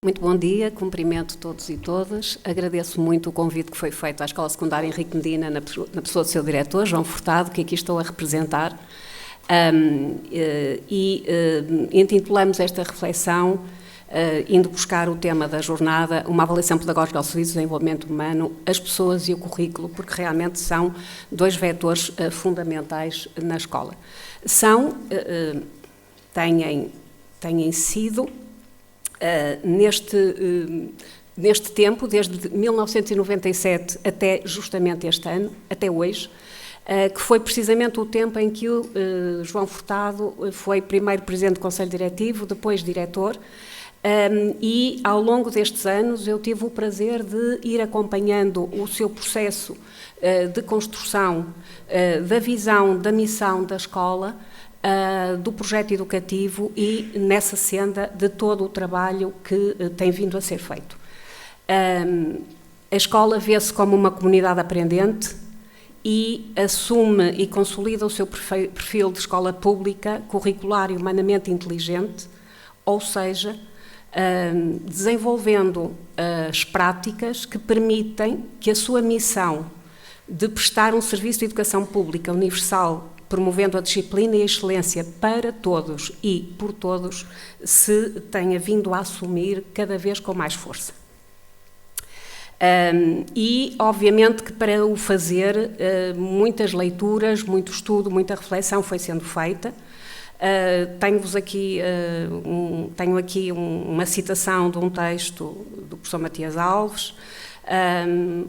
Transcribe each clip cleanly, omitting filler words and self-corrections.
Muito bom dia, cumprimento todos e todas. Agradeço muito o convite que foi feito à Escola Secundária Henrique Medina, na pessoa do seu diretor, João Furtado, que aqui estou a representar. Intitulamos esta reflexão, indo buscar o tema da jornada, uma avaliação pedagógica ao serviço do desenvolvimento humano, as pessoas e o currículo, porque realmente são dois vetores fundamentais na escola. Têm sido, neste tempo, desde 1997 até justamente este ano, até hoje, que foi precisamente o tempo em que o João Furtado foi primeiro Presidente do Conselho Diretivo, depois Diretor, e ao longo destes anos eu tive o prazer de ir acompanhando o seu processo de construção da visão, da missão da escola, do projeto educativo e nessa senda de todo o trabalho que tem vindo a ser feito. A escola vê-se como uma comunidade aprendente e assume e consolida o seu perfil de escola pública, curricular e humanamente inteligente, ou seja, desenvolvendo as práticas que permitem que a sua missão de prestar um serviço de educação pública universal, promovendo a disciplina e a excelência para todos e por todos, se tenha vindo a assumir cada vez com mais força. E, obviamente, que para o fazer, muitas leituras, muito estudo, muita reflexão foi sendo feita. Tenho aqui uma citação de um texto do professor Matias Alves,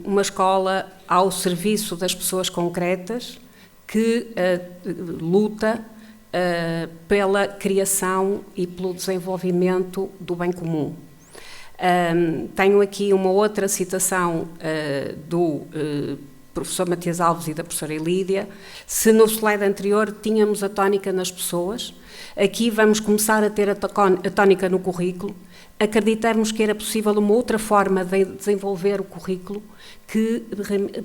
uma escola ao serviço das pessoas concretas, que luta pela criação e pelo desenvolvimento do bem comum. Tenho aqui uma outra citação do professor Matias Alves e da professora Elídia. Se no slide anterior tínhamos a tónica nas pessoas, aqui vamos começar a ter a tónica no currículo. Acreditamos que era possível uma outra forma de desenvolver o currículo que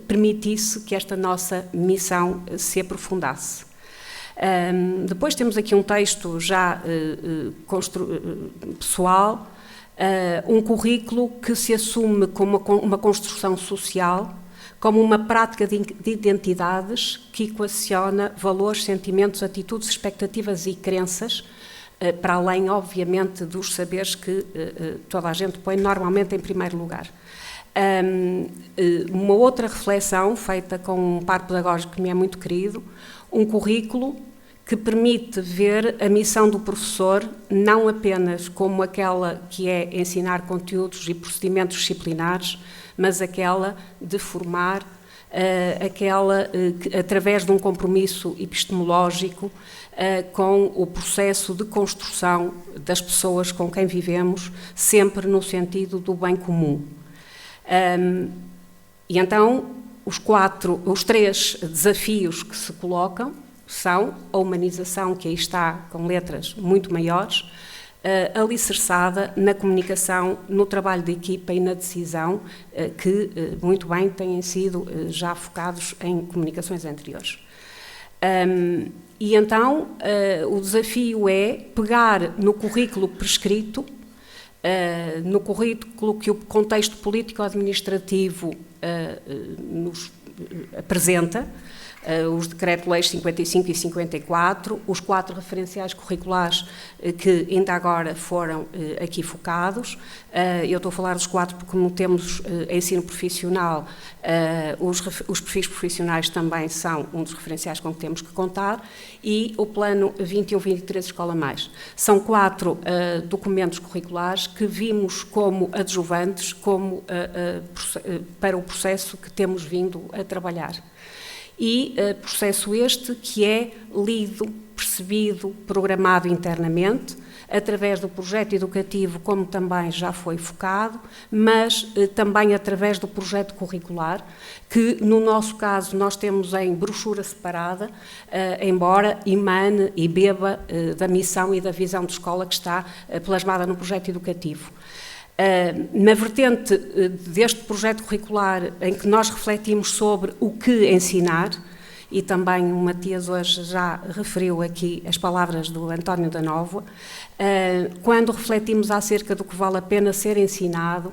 permitisse que esta nossa missão se aprofundasse. Depois temos aqui um texto já pessoal, um currículo que se assume como uma construção social, como uma prática de identidades que equaciona valores, sentimentos, atitudes, expectativas e crenças, para além, obviamente, dos saberes que toda a gente põe normalmente em primeiro lugar. Uma outra reflexão feita com um par pedagógico que me é muito querido, um currículo que permite ver a missão do professor não apenas como aquela que é ensinar conteúdos e procedimentos disciplinares, mas aquela de formar, aquela que, através de um compromisso epistemológico com o processo de construção das pessoas com quem vivemos, sempre no sentido do bem comum. E então, os três desafios que se colocam são a humanização, que aí está com letras muito maiores, alicerçada na comunicação, no trabalho de equipa e na decisão, que muito bem têm sido já focados em comunicações anteriores. E então o desafio é pegar no currículo prescrito, no currículo que o contexto político-administrativo nos apresenta, os decretos-leis 55 e 54, os 4 referenciais curriculares que ainda agora foram aqui focados. Eu estou a falar dos 4 porque, como temos ensino profissional, os perfis profissionais também são um dos referenciais com que temos que contar, e o plano 21-23 Escola Mais. São 4 documentos curriculares que vimos como adjuvantes, para o processo que temos vindo a trabalhar. E processo este que é lido, percebido, programado internamente, através do projeto educativo, como também já foi focado, mas também através do projeto curricular, que no nosso caso nós temos em brochura separada, embora emane e beba da missão e da visão de escola que está plasmada no projeto educativo. Na vertente deste projeto curricular em que nós refletimos sobre o que ensinar, e também o Matias hoje já referiu aqui as palavras do António da Nóvoa, quando refletimos acerca do que vale a pena ser ensinado,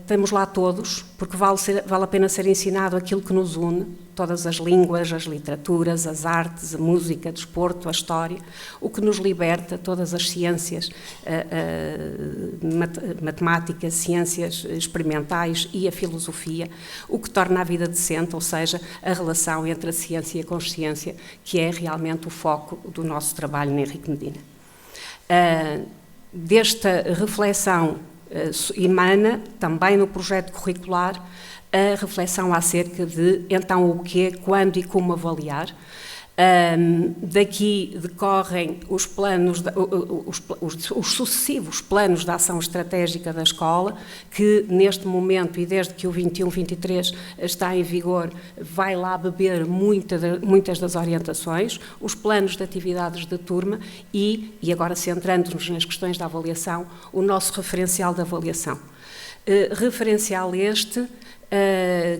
temos lá todos, porque vale a pena ser ensinado aquilo que nos une, todas as línguas, as literaturas, as artes, a música, o desporto, a história, o que nos liberta, todas as ciências, matemática, ciências experimentais e a filosofia, o que torna a vida decente, ou seja, a relação entre a ciência e a consciência, que é realmente o foco do nosso trabalho na Henrique Medina. Desta reflexão emana também no projeto curricular a reflexão acerca de então o quê, quando e como avaliar. Daqui decorrem os planos, os sucessivos planos de ação estratégica da escola, que neste momento e desde que o 21-23 está em vigor, vai lá beber muitas das orientações, os planos de atividades de turma e agora centrando-nos nas questões da avaliação, o nosso referencial de avaliação. Referencial este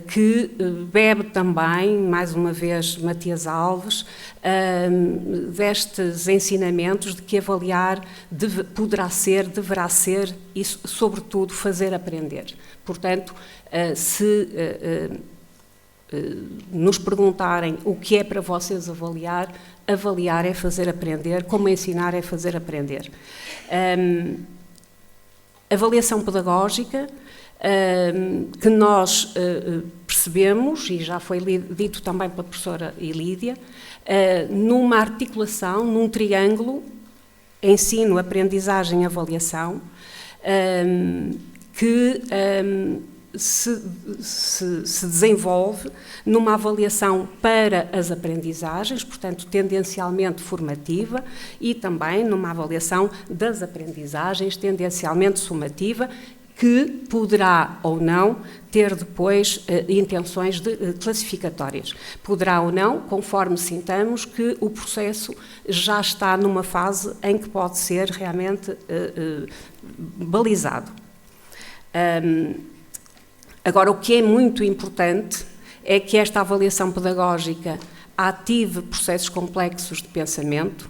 que bebe também, mais uma vez, Matias Alves, destes ensinamentos de que avaliar deverá ser e, sobretudo, fazer aprender. Portanto, se nos perguntarem o que é para vocês avaliar é fazer aprender, como ensinar é fazer aprender. Avaliação pedagógica, que nós percebemos, e já foi dito também pela professora Ilídia, numa articulação, num triângulo, ensino, aprendizagem, avaliação, que se desenvolve numa avaliação para as aprendizagens, portanto, tendencialmente formativa, e também numa avaliação das aprendizagens, tendencialmente sumativa, que poderá ou não ter depois intenções classificatórias. Poderá ou não, conforme sintamos que o processo já está numa fase em que pode ser realmente balizado. Agora, o que é muito importante é que esta avaliação pedagógica ative processos complexos de pensamento,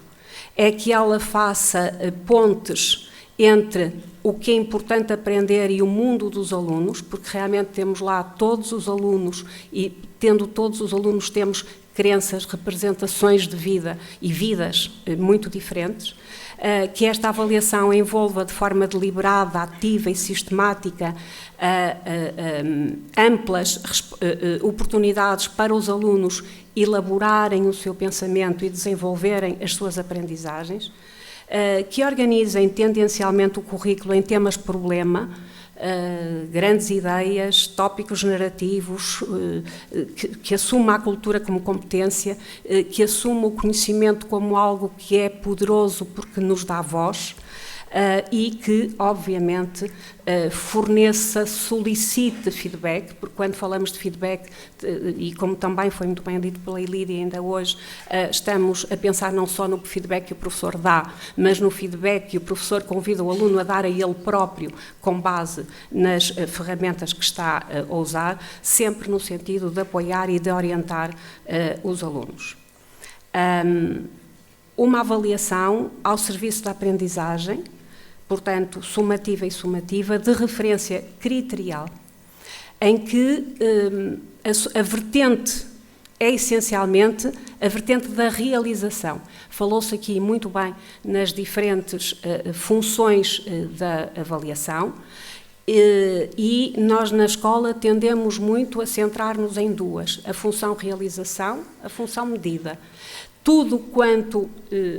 é que ela faça pontes entre o que é importante aprender e o mundo dos alunos, porque realmente temos lá todos os alunos e, tendo todos os alunos, temos crenças, representações de vida e vidas muito diferentes, que esta avaliação envolva de forma deliberada, ativa e sistemática amplas oportunidades para os alunos elaborarem o seu pensamento e desenvolverem as suas aprendizagens, que organizem tendencialmente o currículo em temas-problema, grandes ideias, tópicos narrativos, que assuma a cultura como competência, que assuma o conhecimento como algo que é poderoso porque nos dá voz, e que, obviamente, forneça, solicite feedback, porque quando falamos de feedback, e como também foi muito bem dito pela Ilídia ainda hoje, estamos a pensar não só no feedback que o professor dá, mas no feedback que o professor convida o aluno a dar a ele próprio, com base nas ferramentas que está a usar, sempre no sentido de apoiar e de orientar os alunos. Uma avaliação ao serviço da aprendizagem, portanto, sumativa e sumativa, de referência criterial, em que a vertente é essencialmente a vertente da realização. Falou-se aqui muito bem nas diferentes funções da avaliação, e nós na escola tendemos muito a centrar-nos em duas: a função realização, a função medida. Tudo quanto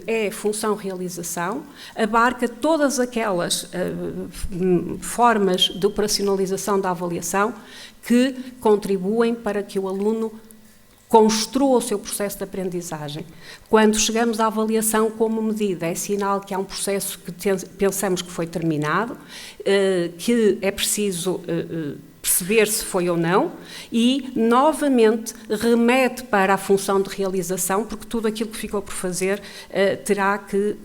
é função realização abarca todas aquelas formas de operacionalização da avaliação que contribuem para que o aluno construa o seu processo de aprendizagem. Quando chegamos à avaliação como medida, é sinal que há um processo que pensamos que foi terminado, que é preciso perceber se foi ou não, e, novamente, remete para a função de realização, porque tudo aquilo que ficou por fazer terá que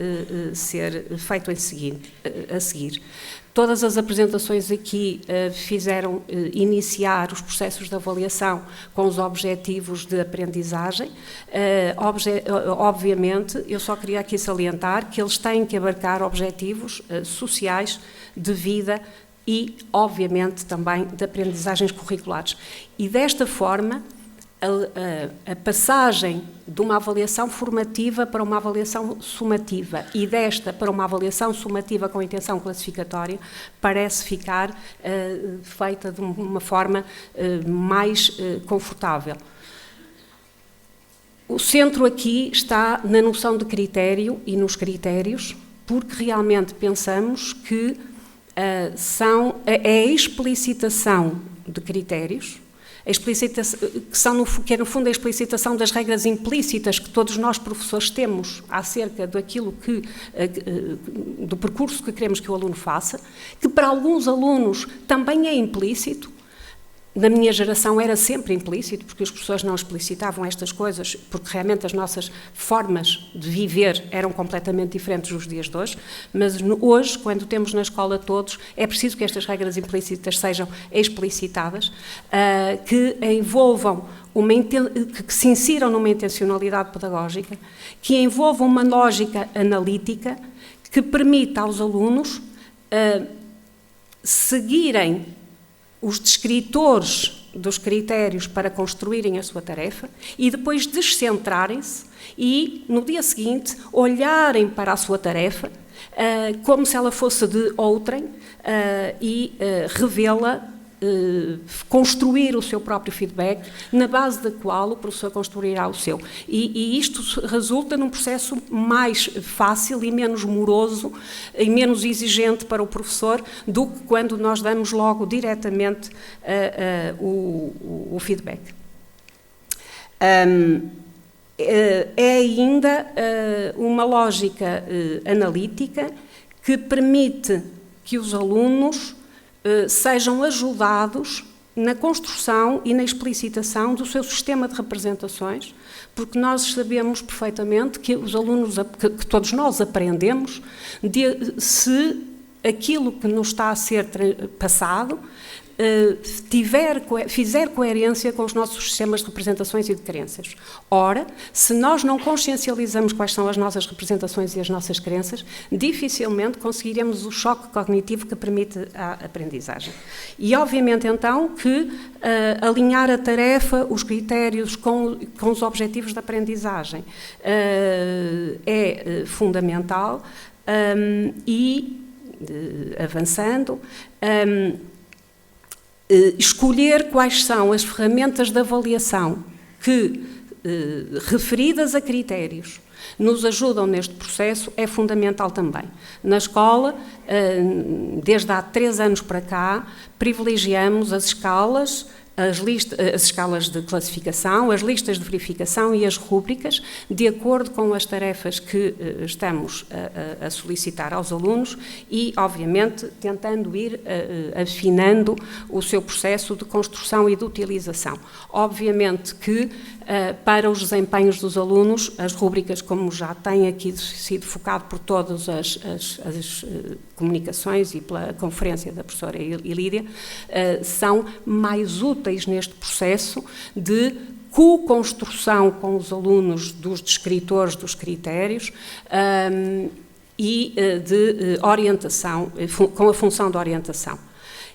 ser feito a seguir. Todas as apresentações aqui fizeram iniciar os processos de avaliação com os objetivos de aprendizagem. Obviamente, eu só queria aqui salientar que eles têm que abarcar objetivos sociais, de vida e, obviamente, também de aprendizagens curriculares. E, desta forma, a passagem de uma avaliação formativa para uma avaliação sumativa e desta para uma avaliação sumativa com intenção classificatória parece ficar feita de uma forma mais confortável. O centro aqui está na noção de critério e nos critérios, porque realmente pensamos que é a explicitação de critérios, que é no fundo a explicitação das regras implícitas que todos nós professores temos acerca do percurso que queremos que o aluno faça, que para alguns alunos também é implícito. Na minha geração era sempre implícito, porque os professores não explicitavam estas coisas, porque realmente as nossas formas de viver eram completamente diferentes dos dias de hoje, mas hoje, quando temos na escola todos, é preciso que estas regras implícitas sejam explicitadas, que envolvam, que se insiram numa intencionalidade pedagógica, que envolvam uma lógica analítica, que permita aos alunos seguirem os descritores dos critérios para construírem a sua tarefa e depois descentrarem-se e, no dia seguinte, olharem para a sua tarefa como se ela fosse de outrem e revê-la, construir o seu próprio feedback, na base da qual o professor construirá o seu. E isto resulta num processo mais fácil e menos moroso e menos exigente para o professor do que quando nós damos logo diretamente o feedback. É ainda uma lógica analítica que permite que os alunos sejam ajudados na construção e na explicitação do seu sistema de representações, porque nós sabemos perfeitamente que os alunos, que todos nós aprendemos, se aquilo que nos está a ser passado fizer coerência com os nossos sistemas de representações e de crenças. Ora, se nós não consciencializamos quais são as nossas representações e as nossas crenças, dificilmente conseguiremos o choque cognitivo que permite a aprendizagem. E, obviamente, então, que alinhar a tarefa, os critérios com os objetivos da aprendizagem é fundamental e, avançando, escolher quais são as ferramentas de avaliação que, referidas a critérios, nos ajudam neste processo é fundamental também. Na escola, desde há 3 anos para cá, privilegiamos as escalas, as escalas de classificação, as listas de verificação e as rúbricas, de acordo com as tarefas que estamos a solicitar aos alunos e, obviamente, tentando ir afinando o seu processo de construção e de utilização. Obviamente que, para os desempenhos dos alunos, as rúbricas, como já tem aqui sido focado por todas as comunicações e pela conferência da professora Ilídia, são mais úteis neste processo de co-construção com os alunos dos descritores dos critérios e de orientação, com a função de orientação.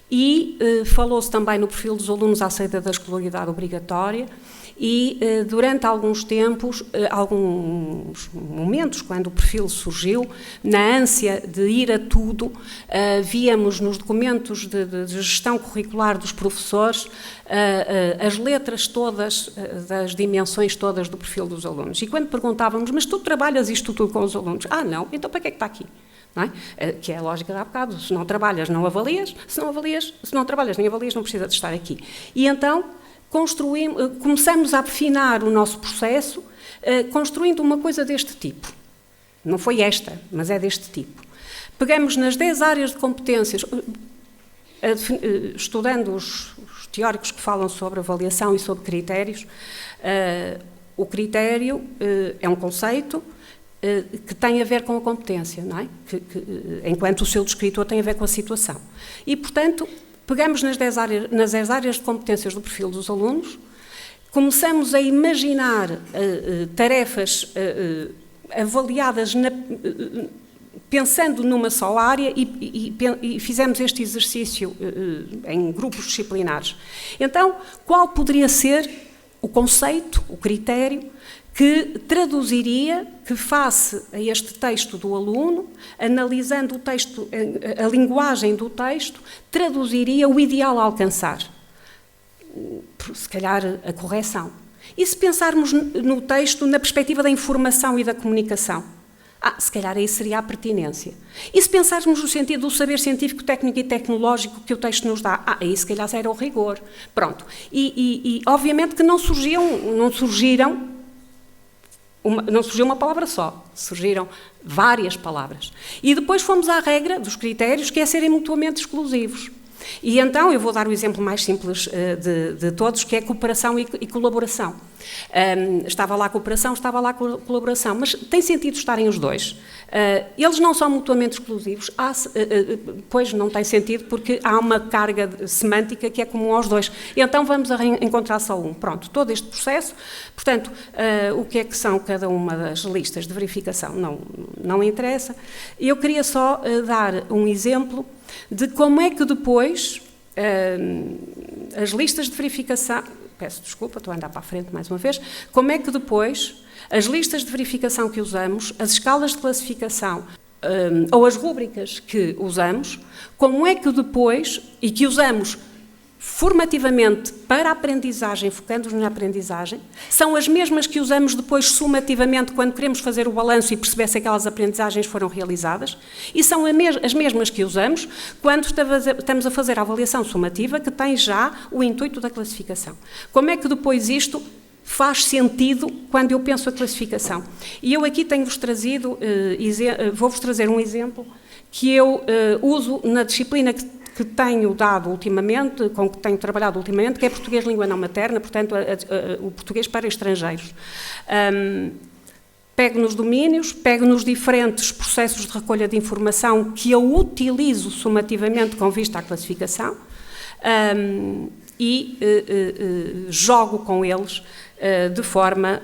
E falou-se também no perfil dos alunos à saída da escolaridade obrigatória e durante alguns momentos, quando o perfil surgiu, na ânsia de ir a tudo, víamos nos documentos de gestão curricular dos professores as letras todas, das dimensões todas do perfil dos alunos. E quando perguntávamos, mas tu trabalhas isto tudo com os alunos? Ah, não, então para que é que está aqui? Não é? Que é a lógica de há bocado, se não trabalhas, não avalias, se não trabalhas nem avalias, não precisa de estar aqui. E então começamos a afinar o nosso processo construindo uma coisa deste tipo. Não foi esta, mas é deste tipo. Pegamos nas 10 áreas de competências. estudando os teóricos que falam sobre avaliação e sobre critérios, o critério é um conceito que tem a ver com a competência, não é? Enquanto o seu descritor tem a ver com a situação. E, portanto, pegamos nas 10 áreas de competências do perfil dos alunos, começamos a imaginar tarefas avaliadas pensando numa só área e fizemos este exercício em grupos disciplinares. Então, qual poderia ser o conceito, o critério, que traduziria, que face a este texto do aluno, analisando o texto, a linguagem do texto, traduziria o ideal a alcançar? Se calhar a correção. E se pensarmos no texto na perspectiva da informação e da comunicação? Se calhar aí seria a pertinência. E se pensarmos no sentido do saber científico, técnico e tecnológico que o texto nos dá? Aí se calhar era o rigor. Pronto. E obviamente que não surgiu uma palavra só, surgiram várias palavras. E depois fomos à regra dos critérios, que é serem mutuamente exclusivos. E então, eu vou dar o exemplo mais simples de todos, que é cooperação e colaboração. Estava lá a cooperação, estava lá a colaboração, mas tem sentido estarem os dois. Eles não são mutuamente exclusivos, pois não tem sentido, porque há uma carga semântica que é comum aos dois. Então vamos encontrar só um. Pronto, todo este processo. Portanto, o que é que são cada uma das listas de verificação? Não interessa. Eu queria só dar um exemplo de como é que depois as listas de verificação, peço desculpa, estou a andar para a frente mais uma vez, como é que depois as listas de verificação que usamos, as escalas de classificação ou as rúbricas que usamos, como é que depois, e que usamos formativamente para a aprendizagem, focando-nos na aprendizagem, são as mesmas que usamos depois sumativamente quando queremos fazer o balanço e perceber se aquelas aprendizagens foram realizadas, e são as mesmas que usamos quando estamos a fazer a avaliação sumativa, que tem já o intuito da classificação. Como é que depois isto faz sentido quando eu penso a classificação? E eu aqui tenho-vos trazido, vou-vos trazer um exemplo que eu uso na disciplina que tenho dado ultimamente, com que tenho trabalhado ultimamente, que é português língua não materna, portanto, o português para estrangeiros. Pego nos domínios, pego nos diferentes processos de recolha de informação que eu utilizo sumativamente com vista à classificação e jogo com eles de forma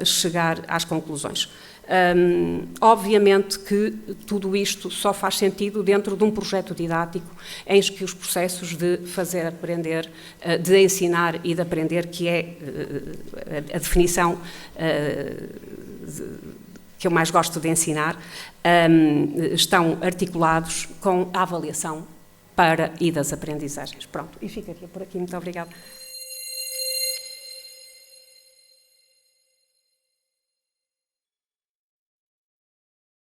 a chegar às conclusões. Obviamente que tudo isto só faz sentido dentro de um projeto didático em que os processos de fazer aprender, de ensinar e de aprender, que é a definição que eu mais gosto de ensinar, estão articulados com a avaliação e das aprendizagens. Pronto, e ficaria por aqui. Muito obrigada.